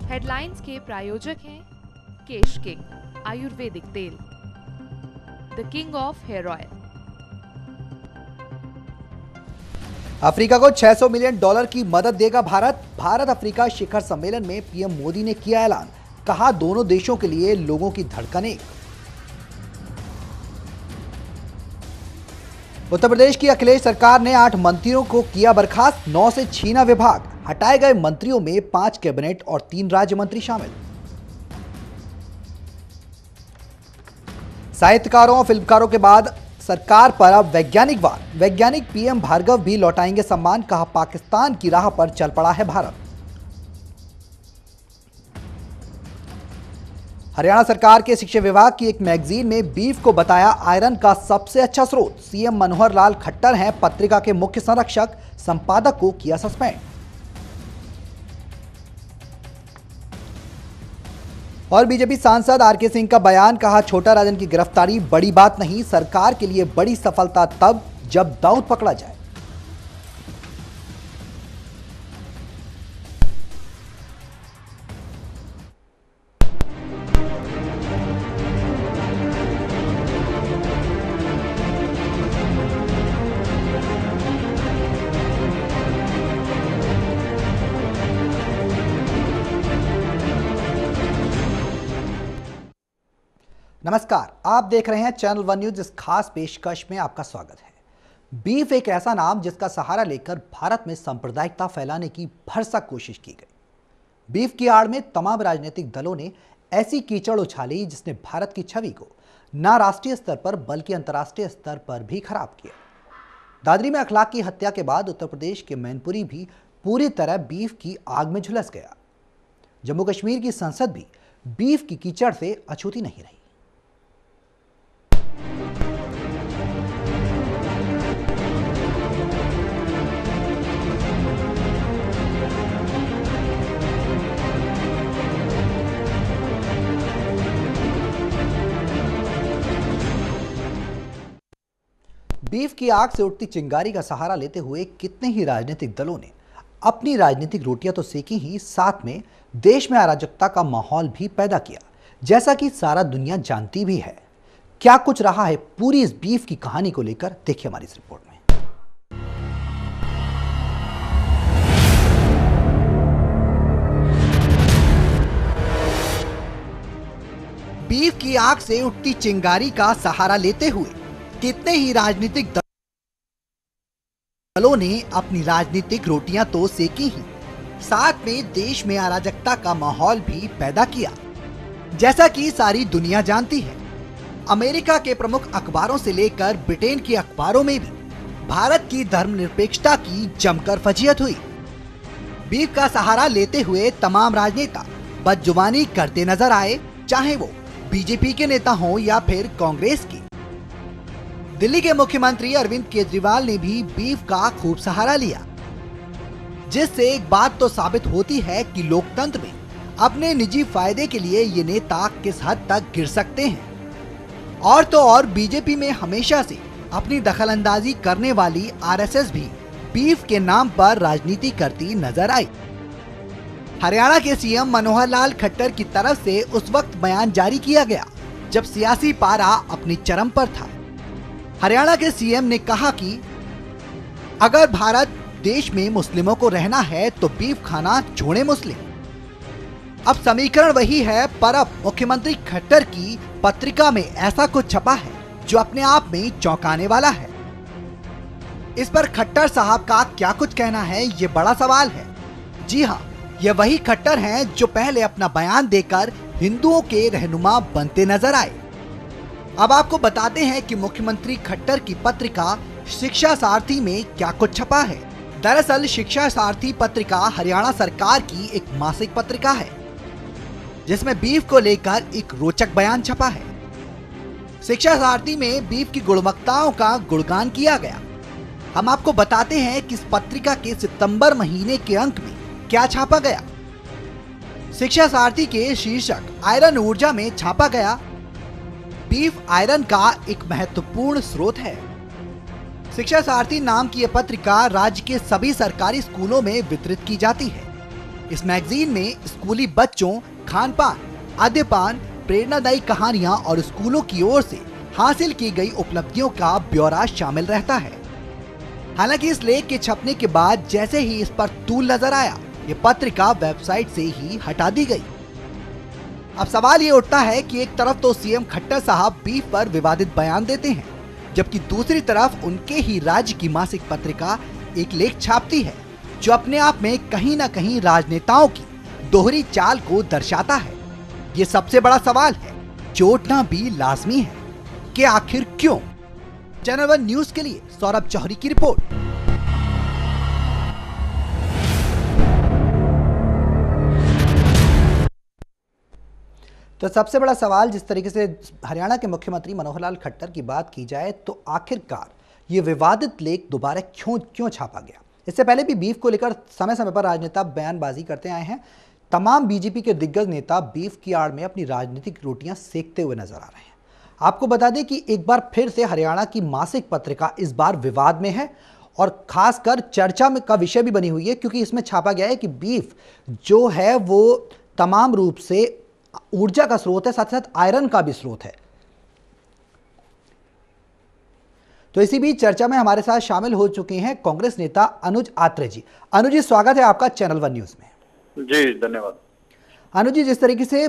Headlines के प्रायोजक हैं केश किंग आयुर्वेदिक तेल, the king of hair oil. Africa को $600 मिलियन की मदद देगा भारत। भारत अफ्रीका शिखर सम्मेलन में पीएम मोदी ने किया ऐलान, कहा दोनों देशों के लिए लोगों की धड़कन एक। उत्तर प्रदेश की अखिलेश सरकार ने 8 मंत्रियों को किया बर्खास्त, 9 से छीना विभाग। हटाए गए मंत्रियों में 5 कैबिनेट और 3 राज्य मंत्री शामिल। साहित्यकारों और फिल्मकारों के बाद सरकार पर अब वैज्ञानिक वार। वैज्ञानिक पीएम भार्गव भी लौटाएंगे सम्मान, कहा पाकिस्तान की राह पर चल पड़ा है भारत। हरियाणा सरकार के शिक्षा विभाग की एक मैगजीन में बीफ को बताया आयरन का सबसे अच्छा स्रोत। सीएम मनोहर लाल खट्टर हैं पत्रिका के मुख्य संरक्षक, संपादक को किया सस्पेंड। और बीजेपी सांसद आरके सिंह का बयान, कहा छोटा राजन की गिरफ्तारी बड़ी बात नहीं, सरकार के लिए बड़ी सफलता तब जब दाऊद पकड़ा जाए। नमस्कार, आप देख रहे हैं चैनल वन न्यूज। इस खास पेशकश में आपका स्वागत है। बीफ एक ऐसा नाम जिसका सहारा लेकर भारत में सांप्रदायिकता फैलाने की भरसक कोशिश की गई। बीफ की आड़ में तमाम राजनीतिक दलों ने ऐसी कीचड़ उछाली जिसने भारत की छवि को न राष्ट्रीय स्तर पर बल्कि अंतर्राष्ट्रीय स्तर पर भी खराब किया। दादरी में अखलाक की हत्या के बाद उत्तर प्रदेश के मैनपुरी भी पूरी तरह बीफ की आग में झुलस गया। जम्मू कश्मीर की संसद भी बीफ की कीचड़ से अछूती नहीं रही। बीफ की आग से उठती चिंगारी का सहारा लेते हुए कितने ही राजनीतिक दलों ने अपनी राजनीतिक रोटियां तो सेकी ही, साथ में देश में अराजकता का माहौल भी पैदा किया, जैसा कि सारा दुनिया जानती भी है। क्या कुछ रहा है पूरी इस बीफ की कहानी को लेकर, देखिए हमारी इस रिपोर्ट में। बीफ की आग से उठती चिंगारी का सहारा लेते हुए कितने ही राजनीतिक दलों ने अपनी राजनीतिक रोटियां तो सेकी ही, साथ में देश में अराजकता का माहौल भी पैदा किया, जैसा कि सारी दुनिया जानती है। अमेरिका के प्रमुख अखबारों से लेकर ब्रिटेन के अखबारों में भी भारत की धर्मनिरपेक्षता की जमकर फजीहत हुई। बीफ का सहारा लेते हुए तमाम राजनेता बदजुबानी करते नजर आए, चाहे वो बीजेपी के नेता हों या फिर कांग्रेस के। दिल्ली के मुख्यमंत्री अरविंद केजरीवाल ने भी बीफ का खूब सहारा लिया, जिससे एक बात तो साबित होती है कि लोकतंत्र में अपने निजी फायदे के लिए ये नेता किस हद तक गिर सकते हैं। और तो और बीजेपी में हमेशा से अपनी दखलंदाजी करने वाली आरएसएस भी बीफ के नाम पर राजनीति करती नजर आई। हरियाणा के सीएम मनोहर लाल खट्टर की तरफ से उस वक्त बयान जारी किया गया जब सियासी पारा अपनी चरम पर था। हरियाणा के सीएम ने कहा कि अगर भारत देश में मुस्लिमों को रहना है तो बीफ खाना छोड़े मुस्लिम। अब समीकरण वही है, पर अब मुख्यमंत्री खट्टर की पत्रिका में ऐसा कुछ छपा है जो अपने आप में चौंकाने वाला है। इस पर खट्टर साहब का क्या कुछ कहना है, ये बड़ा सवाल है। जी हाँ, ये वही खट्टर हैं जो पहले अपना बयान देकर हिंदुओं के रहनुमा बनते नजर आए। अब आपको बताते हैं कि मुख्यमंत्री खट्टर की पत्रिका शिक्षा सारथी में क्या कुछ छपा है। दरअसल शिक्षा सारथी पत्रिका हरियाणा सरकार की एक मासिक पत्रिका है, जिसमें बीफ को लेकर एक रोचक बयान छपा है। शिक्षा सारथी में बीफ की गुणवत्ताओं का गुणगान किया गया। हम आपको बताते हैं कि इस पत्रिका के सितंबर महीने के अंक में क्या छापा गया। शिक्षा सारथी के शीर्षक आयरन ऊर्जा में छापा गया, बीफ आयरन का एक महत्वपूर्ण स्रोत है। शिक्षा सारथी नाम की यह पत्रिका राज्य के सभी सरकारी स्कूलों में वितरित की जाती है। इस मैगजीन में स्कूली बच्चों, खान पान, खाद्यपान, प्रेरणादायी कहानियां और स्कूलों की ओर से हासिल की गई उपलब्धियों का ब्यौरा शामिल रहता है। हालांकि इस लेख के छपने के बाद जैसे ही इस पर तूल नजर आया, ये पत्रिका वेबसाइट से ही हटा दी गई। अब सवाल ये उठता है कि एक तरफ तो सीएम खट्टर साहब बीफ पर विवादित बयान देते हैं, जबकि दूसरी तरफ उनके ही राज्य की मासिक पत्रिका एक लेख छापती है जो अपने आप में कहीं ना कहीं राजनेताओं की दोहरी चाल को दर्शाता है। ये सबसे बड़ा सवाल है जो उठना भी लाजमी है कि आखिर क्यों। चैनल वन न्यूज के लिए सौरभ चौहरी की रिपोर्ट। तो सबसे बड़ा सवाल, जिस तरीके से हरियाणा के मुख्यमंत्री मनोहर लाल खट्टर की बात की जाए तो आखिरकार ये विवादित लेख दोबारा क्यों छापा गया। इससे पहले भी बीफ को लेकर समय समय पर राजनेता बयानबाजी करते आए हैं। तमाम बीजेपी के दिग्गज नेता बीफ की आड़ में अपनी राजनीतिक रोटियां सेकते हुए नजर आ रहे हैं। आपको बता दें कि एक बार फिर से हरियाणा की मासिक पत्रिका इस बार विवाद में है और खासकर चर्चा में का विषय भी बनी हुई है, क्योंकि इसमें छापा गया है कि बीफ जो है वो तमाम रूप से ऊर्जा का स्रोत है, साथ साथ आयरन का भी स्रोत है। तो इसी बीच चर्चा में हमारे साथ शामिल हो चुके हैं कांग्रेस नेता अनुज आत्रे जी। अनुज जी, स्वागत है आपका चैनल वन न्यूज में। जी धन्यवाद। अनुज जी, जिस तरीके से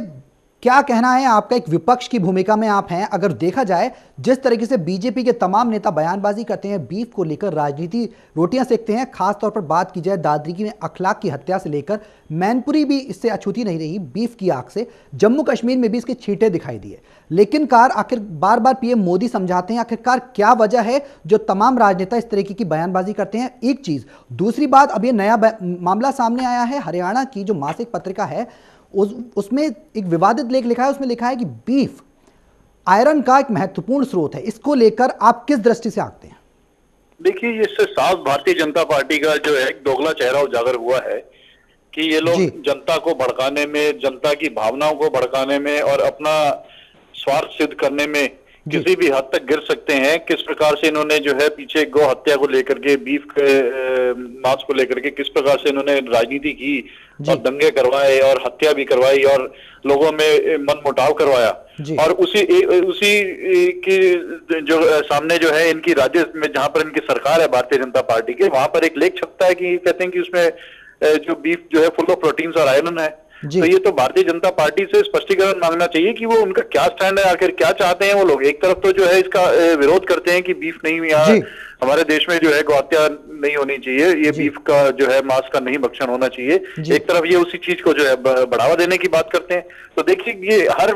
क्या कहना है आपका, एक विपक्ष की भूमिका में आप हैं, अगर देखा जाए जिस तरीके से बीजेपी के तमाम नेता बयानबाजी करते हैं, बीफ को लेकर राजनीति रोटियां सेकते हैं, खासतौर पर बात की जाए दादरी की में अखलाक की हत्या से लेकर मैनपुरी भी इससे अछूती नहीं रही बीफ की आग से, जम्मू कश्मीर में भी इसके छींटे दिखाई दिए। लेकिन आखिर बार बार पीएम मोदी समझाते हैं, आखिरकार क्या वजह है जो तमाम राजनेता इस तरीके की बयानबाजी करते हैं। एक चीज, दूसरी बात, अब ये नया मामला सामने आया है, हरियाणा की जो मासिक पत्रिका है उसमें एक विवादित लेख लिखा है, उसमें लिखा है कि बीफ आयरन का एक महत्वपूर्ण स्रोत है। इसको लेकर आप किस दृष्टि से आंकते हैं? देखिए, इससे साफ भारतीय जनता पार्टी का जो है एक दोगला चेहरा उजागर हुआ है कि ये लोग जनता को भड़काने में, जनता की भावनाओं को भड़काने में और अपना स्वार्थ सिद्ध करने में किसी भी हद तक गिर सकते हैं। किस प्रकार से इन्होंने जो है पीछे गौ हत्या को लेकर के, बीफ के मांस को लेकर के किस प्रकार से इन्होंने राजनीति की और दंगे करवाए और हत्या भी करवाई और लोगों में मनमुटाव करवाया। और उसी की जो सामने जो है इनकी राज्य में जहां पर इनकी सरकार है भारतीय जनता पार्टी के, वहां पर एक लेख छपता है कि कहते हैं कि उसमें जो बीफ जो है फुल ऑफ प्रोटीन्स और आयरन है। तो ये तो भारतीय जनता पार्टी से स्पष्टीकरण मांगना चाहिए कि वो उनका क्या स्टैंड है, आखिर क्या चाहते हैं वो लोग। एक तरफ तो जो है इसका विरोध करते हैं कि बीफ नहीं, यहाँ हमारे देश में जो है गौहत्या नहीं होनी चाहिए, ये बीफ का जो है मांस का नहीं भक्षण होना चाहिए। एक तरफ ये उसी चीज को जो है बढ़ावा देने की बात करते हैं। तो देखिए, ये हर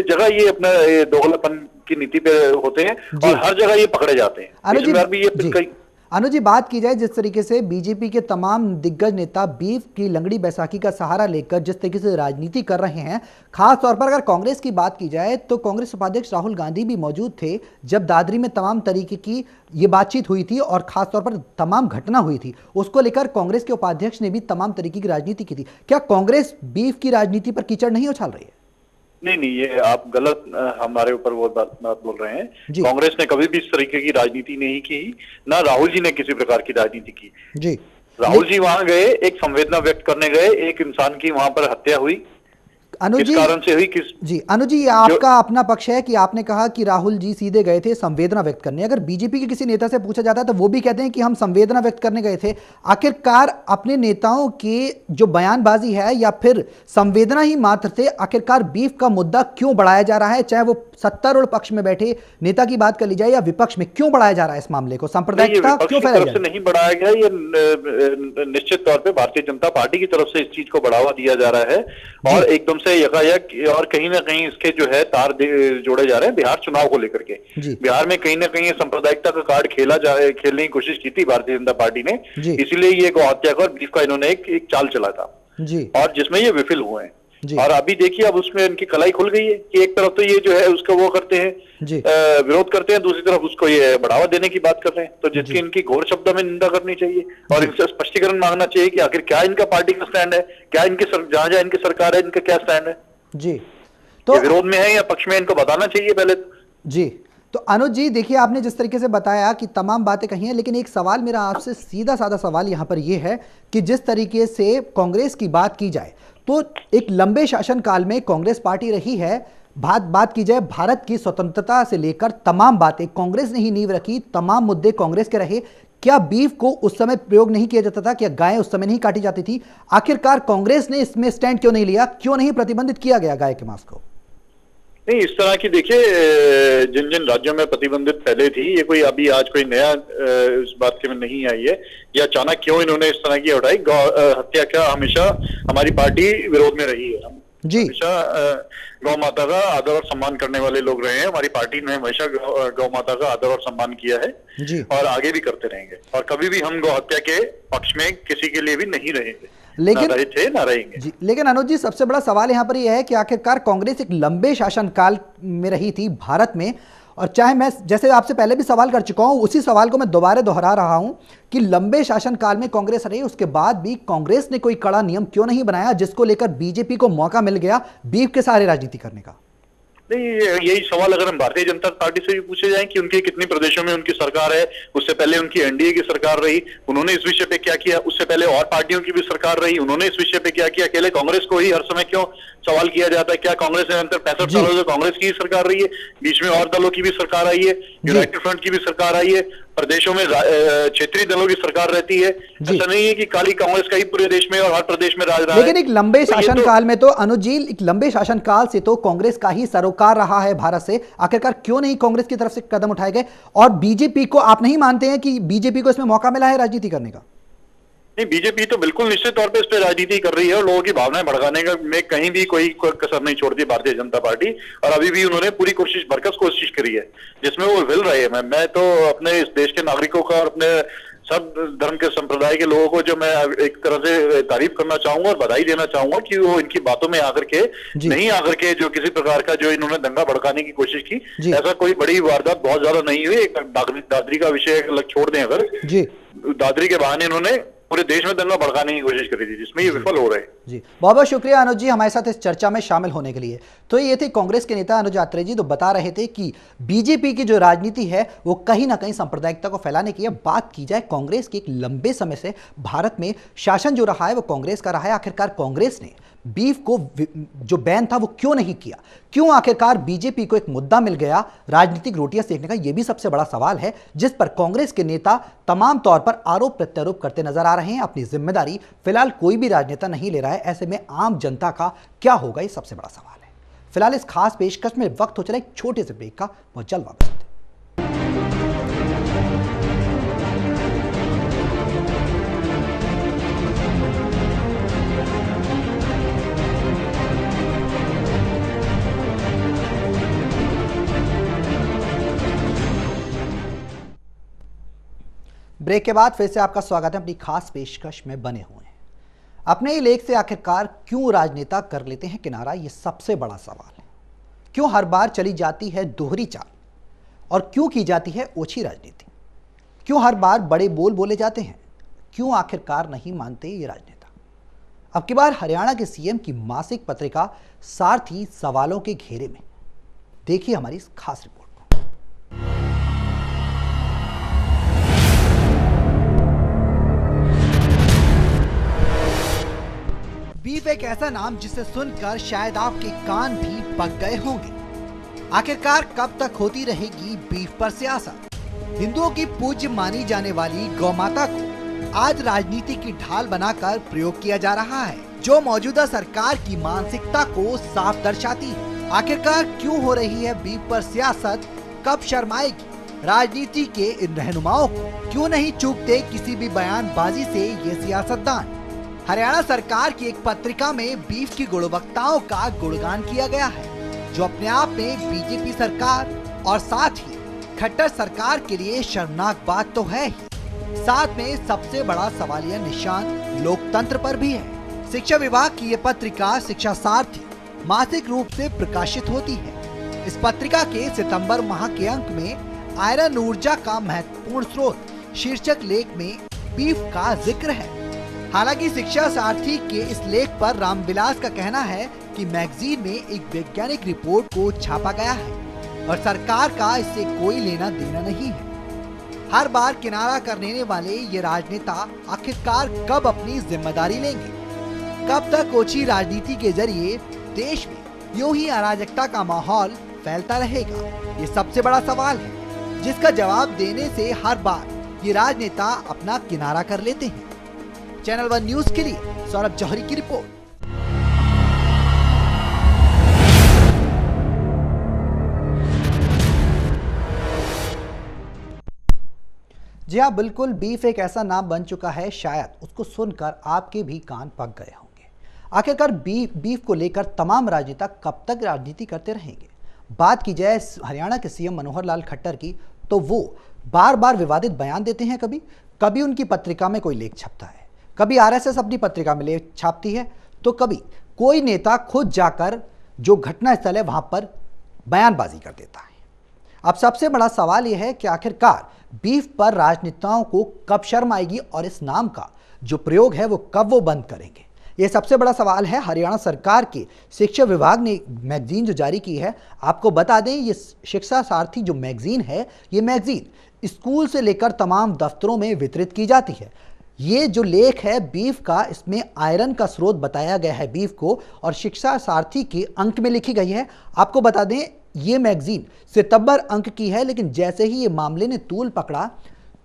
जगह ये अपना दोगलापन की नीति पे होते हैं और हर जगह ये पकड़े जाते हैं। इस बार भी ये अनुज जी, बात की जाए जिस तरीके से बीजेपी के तमाम दिग्गज नेता बीफ की लंगड़ी बैसाखी का सहारा लेकर जिस तरीके से राजनीति कर रहे हैं, खास तौर पर अगर कांग्रेस की बात की जाए तो कांग्रेस उपाध्यक्ष राहुल गांधी भी मौजूद थे जब दादरी में तमाम तरीके की ये बातचीत हुई थी और खास तौर पर तमाम घटना हुई थी। उसको लेकर कांग्रेस के उपाध्यक्ष ने भी तमाम तरीके की राजनीति की थी। क्या कांग्रेस बीफ की राजनीति पर कीचड़ नहीं उछाल रही है? नहीं, ये आप गलत हमारे ऊपर वो बात बोल रहे हैं। कांग्रेस ने कभी भी इस तरीके की राजनीति नहीं की, ना राहुल जी ने किसी प्रकार की राजनीति की। जी, राहुल जी वहां गए, एक संवेदना व्यक्त करने गए, एक इंसान की वहां पर हत्या हुई, अनुज जी, कारण से हुई अनुज जी, आपका अपना पक्ष है कि आपने कहा कि राहुल जी सीधे गए थे संवेदना व्यक्त करने। अगर बीजेपी के किसी नेता से पूछा जाता है तो वो भी कहते हैं कि हम संवेदना व्यक्त करने गए थे। आखिरकार अपने नेताओं के जो बयानबाजी है या फिर संवेदना ही मात्र से आखिरकार बीफ का मुद्दा क्यों बढ़ाया जा रहा है, चाहे वो सत्तारूढ़ पक्ष में बैठे नेता की बात कर ली जाए या विपक्ष में, क्यों बढ़ाया जा रहा है इस मामले को? सांप्रदायिकता क्यों फैलाई जा रही है? नहीं बढ़ाया गया, ये निश्चित तौर पर भारतीय जनता पार्टी की तरफ से इस चीज को बढ़ावा दिया जा रहा है और एकदम से यकायक और कहीं ना कहीं इसके जो है तार जोड़े जा रहे हैं बिहार चुनाव को लेकर के। बिहार में कहीं ना कहीं सांप्रदायिकता का कार्ड खेलने की कोशिश की थी भारतीय जनता पार्टी ने, इसीलिए ये गौ हत्या और बीफ का इन्होंने एक चाल चला था और जिसमें ये विफल हुए हैं। और अभी देखिए, अब उसमें इनकी कलाई खुल गई है कि एक तरफ तो ये जो है उसका वो करते हैं, विरोध करते हैं, दूसरी तरफ उसको ये बढ़ावा देने की बात कर रहे हैं। तो जिसकी इनकी घोर शब्दों में निंदा करनी चाहिए और इनसे स्पष्टीकरण मांगना चाहिए कि आखिर क्या इनका पार्टी का स्टैंड है, क्या इनकी जहां जहां इनकी सरकार है इनका क्या स्टैंड है, तो विरोध में है या पक्ष में, इनको बताना चाहिए पहले। जी, तो अनुज जी देखिए, आपने जिस तरीके से बताया कि तमाम बातें कही हैं, लेकिन एक सवाल मेरा आपसे सीधा साधा सवाल यहाँ पर यह है कि जिस तरीके से कांग्रेस की बात की जाए तो एक लंबे शासनकाल में कांग्रेस पार्टी रही है। बात की जाए भारत की स्वतंत्रता से लेकर तमाम बातें कांग्रेस ने ही नींव रखी, तमाम मुद्दे कांग्रेस के रहे। क्या बीफ को उस समय प्रयोग नहीं किया जाता था? क्या गायें उस समय नहीं काटी जाती थी? आखिरकार कांग्रेस ने इसमें स्टैंड क्यों नहीं लिया? क्यों नहीं प्रतिबंधित किया गया गाय के मांस को? नहीं, इस तरह की देखिए, जिन जिन राज्यों में प्रतिबंधित पहले थी, ये कोई अभी आज कोई नया इस बात के में नहीं आई है, या अचानक क्यों इन्होंने इस तरह की हटाई। गौ हत्या का हमेशा हमारी पार्टी विरोध में रही है। जी, हमेशा गौ माता का आदर और सम्मान करने वाले लोग रहे हैं। हमारी पार्टी ने हमेशा गौ माता का आदर और सम्मान किया है जी, और आगे भी करते रहेंगे, और कभी भी हम गौ हत्या के पक्ष में किसी के लिए भी नहीं रहेंगे, लेकिन ना रहे थे ना रहेंगे जी। लेकिन अनुज जी, सबसे बड़ा सवाल यहाँ पर यह है कि आखिरकार कांग्रेस एक लंबे शासनकाल में रही थी भारत में, और चाहे मैं जैसे आपसे पहले भी सवाल कर चुका हूं, उसी सवाल को मैं दोबारा दोहरा रहा हूं कि लंबे शासनकाल में कांग्रेस रही, उसके बाद भी कांग्रेस ने कोई कड़ा नियम क्यों नहीं बनाया जिसको लेकर बीजेपी को मौका मिल गया बीफ के सहारे राजनीति करने का? नहीं, यही सवाल अगर हम भारतीय जनता पार्टी से भी पूछे जाएं कि उनके कितने प्रदेशों में उनकी सरकार है, उससे पहले उनकी एनडीए की सरकार रही, उन्होंने इस विषय पे क्या किया, उससे पहले और पार्टियों की भी सरकार रही, उन्होंने इस विषय पे क्या किया, अकेले कांग्रेस को ही हर समय क्यों सवाल किया जाता है? क्या कांग्रेस निरंतर 65 सालों से कांग्रेस की ही सरकार रही है? बीच में और दलों की भी सरकार आई है, यूनाइटेड फ्रंट की भी सरकार आई है, प्रदेशों में क्षेत्रीय दलों की सरकार रहती है। ऐसा नहीं है कि खाली कांग्रेस का ही पूरे देश में और हर प्रदेश में राज रहा है। लेकिन एक लंबे शासनकाल में तो अनुज जी, एक लंबे शासनकाल से तो कांग्रेस का ही सरोकार रहा है भारत से। आखिरकार क्यों नहीं कांग्रेस की तरफ से कदम उठाए गए? और बीजेपी को आप नहीं मानते हैं कि बीजेपी को इसमें मौका मिला है राजनीति करने का? नहीं, बीजेपी तो बिल्कुल निश्चित तौर पे इस पे राजनीति कर रही है, और लोगों की भावनाएं भड़काने का में कहीं भी कोई कसर नहीं छोड़ती भारतीय जनता पार्टी। और अभी भी उन्होंने पूरी भरकस कोशिश करी है जिसमें वो विल रहे हैं। मैं तो अपने इस देश के नागरिकों का और अपने सब धर्म के संप्रदाय के लोगों को जो मैं एक तरह से तारीफ करना चाहूंगा और बधाई देना चाहूंगा कि वो इनकी बातों में आकर के नहीं आकर के जो किसी प्रकार का जो इन्होंने दंगा भड़काने की कोशिश की, ऐसा कोई बड़ी वारदात बहुत ज्यादा नहीं हुई। एक दादरी का विषय अलग छोड़ दें, अगर दादरी के बहाने इन्होंने पूरे देश में दंगा भड़काने की कोशिश करी थी, जिसमें ये विफल हो रहे हैं। जी, बहुत बहुत शुक्रिया अनुज जी हमारे साथ इस चर्चा में शामिल होने के लिए। तो ये थे कांग्रेस के नेता अनुज आत्रेय जी, तो बता रहे थे कि बीजेपी की जो राजनीति है वो कहीं ना कहीं सांप्रदायिकता को फैलाने की है। बात की जाए कांग्रेस की, एक लंबे समय से भारत में शासन जो रहा है वो कांग्रेस का रहा है। आखिरकार कांग्रेस ने बीफ को जो बैन था वो क्यों नहीं किया? क्यों आखिरकार बीजेपी को एक मुद्दा मिल गया राजनीतिक रोटियां सेकने का? यह भी सबसे बड़ा सवाल है जिस पर कांग्रेस के नेता तमाम तौर पर आरोप प्रत्यारोप करते नजर आ रहे हैं। अपनी जिम्मेदारी फिलहाल कोई भी राजनेता नहीं ले रहा है। ऐसे में आम जनता का क्या होगा, ये सबसे बड़ा सवाल है। फिलहाल इस खास पेशकश में वक्त हो चला एक छोटे से ब्रेक का, वो जल्द वापस आते हैं। ब्रेक के बाद फिर से आपका स्वागत है अपनी खास पेशकश में बने हुए हैं। अपने ही लेख से आखिरकार क्यों राजनेता कर लेते हैं किनारा, ये सबसे बड़ा सवाल है। क्यों हर बार चली जाती है दोहरी चाल और क्यों की जाती है ओछी राजनीति? क्यों हर बार बड़े बोल बोले जाते हैं? क्यों आखिरकार नहीं मानते ये राजनेता? अब की बार हरियाणा के सीएम की मासिक पत्रिका सारथी सवालों के घेरे में। देखिए हमारी इस खास रिपोर्ट। बीफ एक ऐसा नाम जिसे सुनकर शायद आपके कान भी पक गए होंगे। आखिरकार कब तक होती रहेगी बीफ पर सियासत? हिंदुओं की पूज्य मानी जाने वाली गौ माता को आज राजनीति की ढाल बनाकर प्रयोग किया जा रहा है, जो मौजूदा सरकार की मानसिकता को साफ दर्शाती है। आखिरकार क्यों हो रही है बीफ पर सियासत? कब शर्माएगी राजनीति के इन रहनुमाओं को? क्यों नहीं चूकते किसी भी बयानबाजी से ये सियासतदान? हरियाणा सरकार की एक पत्रिका में बीफ की गुणवत्ताओं का गुणगान किया गया है, जो अपने आप में बीजेपी सरकार और साथ ही खट्टर सरकार के लिए शर्मनाक बात तो है ही, साथ में सबसे बड़ा सवालिया निशान लोकतंत्र पर भी है। शिक्षा विभाग की ये पत्रिका शिक्षा सारथी मासिक रूप से प्रकाशित होती है। इस पत्रिका के सितंबर माह के अंक में आयरन ऊर्जा का महत्वपूर्ण स्रोत शीर्षक लेख में बीफ का जिक्र है। हालांकि शिक्षा सारथी के इस लेख पर रामविलास का कहना है कि मैगजीन में एक वैज्ञानिक रिपोर्ट को छापा गया है और सरकार का इससे कोई लेना देना नहीं है। हर बार किनारा करने वाले ये राजनेता आखिरकार कब अपनी जिम्मेदारी लेंगे? कब तक ओछी राजनीति के जरिए देश में यूं ही अराजकता का माहौल फैलता रहेगा? ये सबसे बड़ा सवाल है, जिसका जवाब देने से हर बार ये राजनेता अपना किनारा कर लेते हैं। चैनल 1 न्यूज के लिए सौरभ जौहरी की रिपोर्ट। जी हाँ, बिल्कुल, बीफ एक ऐसा नाम बन चुका है, शायद उसको सुनकर आपके भी कान पक गए होंगे। आखिरकार बीफ को लेकर तमाम राजनेता कब तक राजनीति करते रहेंगे? बात की जाए हरियाणा के सीएम मनोहर लाल खट्टर की, तो वो बार बार विवादित बयान देते हैं। कभी उनकी पत्रिका में कोई लेख छपता है, कभी आरएसएस अपनी पत्रिका में लेख छापती है, तो कभी कोई नेता खुद जाकर जो घटना स्थल है वहां पर बयानबाजी कर देता है। अब सबसे बड़ा सवाल यह है कि आखिरकार बीफ पर राजनेताओं को कब शर्म आएगी और इस नाम का जो प्रयोग है वो कब वो बंद करेंगे? ये सबसे बड़ा सवाल है। हरियाणा सरकार के शिक्षा विभाग ने मैगजीन जो जारी की है, आपको बता दें, ये शिक्षा सारथी जो मैगजीन है, ये मैगजीन स्कूल से लेकर तमाम दफ्तरों में वितरित की जाती है। ये जो लेख है बीफ का, इसमें आयरन का स्रोत बताया गया है बीफ को, और शिक्षा सारथी के अंक में लिखी गई है। आपको बता दें, ये मैगजीन सितंबर अंक की है, लेकिन जैसे ही ये मामले ने तूल पकड़ा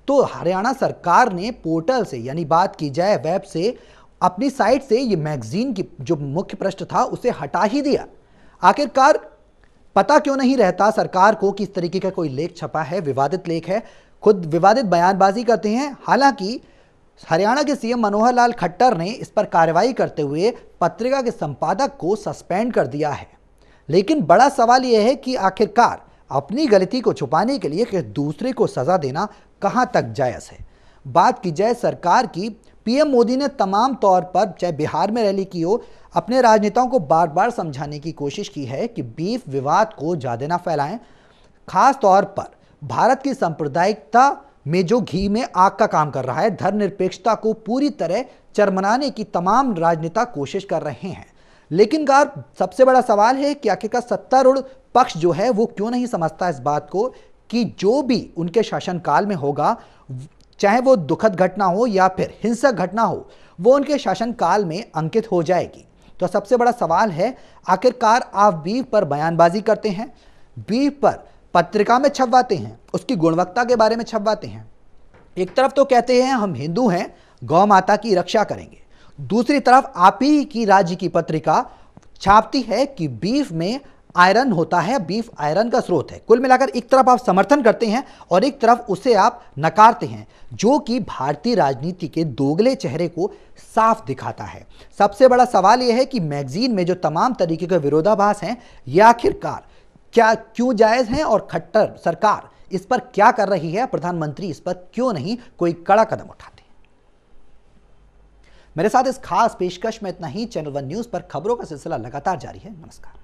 तो हरियाणा सरकार ने पोर्टल से, यानी बात की जाए वेब से, अपनी साइट से ये मैगजीन की जो मुख्य पृष्ठ था उसे हटा ही दिया। आखिरकार पता क्यों नहीं रहता सरकार को कि इस तरीके का कोई लेख छपा है, विवादित लेख है, खुद विवादित बयानबाजी करते हैं। हालांकि हरियाणा के सीएम मनोहर लाल खट्टर ने इस पर कार्रवाई करते हुए पत्रिका के संपादक को सस्पेंड कर दिया है। लेकिन बड़ा सवाल यह है कि आखिरकार अपनी गलती को छुपाने के लिए कि दूसरे को सजा देना कहां तक जायज़ है? बात की जाए सरकार की, पीएम मोदी ने तमाम तौर पर, चाहे बिहार में रैली की हो, अपने राजनेताओं को बार बार समझाने की कोशिश की है कि बीफ विवाद को ज़्यादा ना फैलाएं। खास तौर पर भारत की सांप्रदायिकता में जो घी में आग का काम कर रहा है, धर्मनिरपेक्षता को पूरी तरह चरमराने की तमाम राजनेता कोशिश कर रहे हैं। लेकिन सबसे बड़ा सवाल है कि आखिरकार सत्तारूढ़ पक्ष जो है वो क्यों नहीं समझता इस बात को कि जो भी उनके शासनकाल में होगा, चाहे वो दुखद घटना हो या फिर हिंसक घटना हो, वो उनके शासनकाल में अंकित हो जाएगी। तो सबसे बड़ा सवाल है, आखिरकार आप बीफ पर बयानबाजी करते हैं, बीफ पर पत्रिका में छपवाते हैं, उसकी गुणवत्ता के बारे में छपवाते हैं। एक तरफ तो कहते हैं हम हिंदू हैं, गौ माता की रक्षा करेंगे, दूसरी तरफ आप ही की राज्य की पत्रिका छापती है कि बीफ में आयरन होता है, बीफ आयरन का स्रोत है। कुल मिलाकर एक तरफ आप समर्थन करते हैं और एक तरफ उसे आप नकारते हैं, जो कि भारतीय राजनीति के दोगले चेहरे को साफ दिखाता है। सबसे बड़ा सवाल यह है कि मैगजीन में जो तमाम तरीके के विरोधाभास हैं, ये आखिरकार क्यों जायज़ हैं और खट्टर सरकार इस पर क्या कर रही है? प्रधानमंत्री इस पर क्यों नहीं कोई कड़ा कदम उठाते? मेरे साथ इस खास पेशकश में इतना ही। चैनल 1 न्यूज पर खबरों का सिलसिला लगातार जारी है। नमस्कार।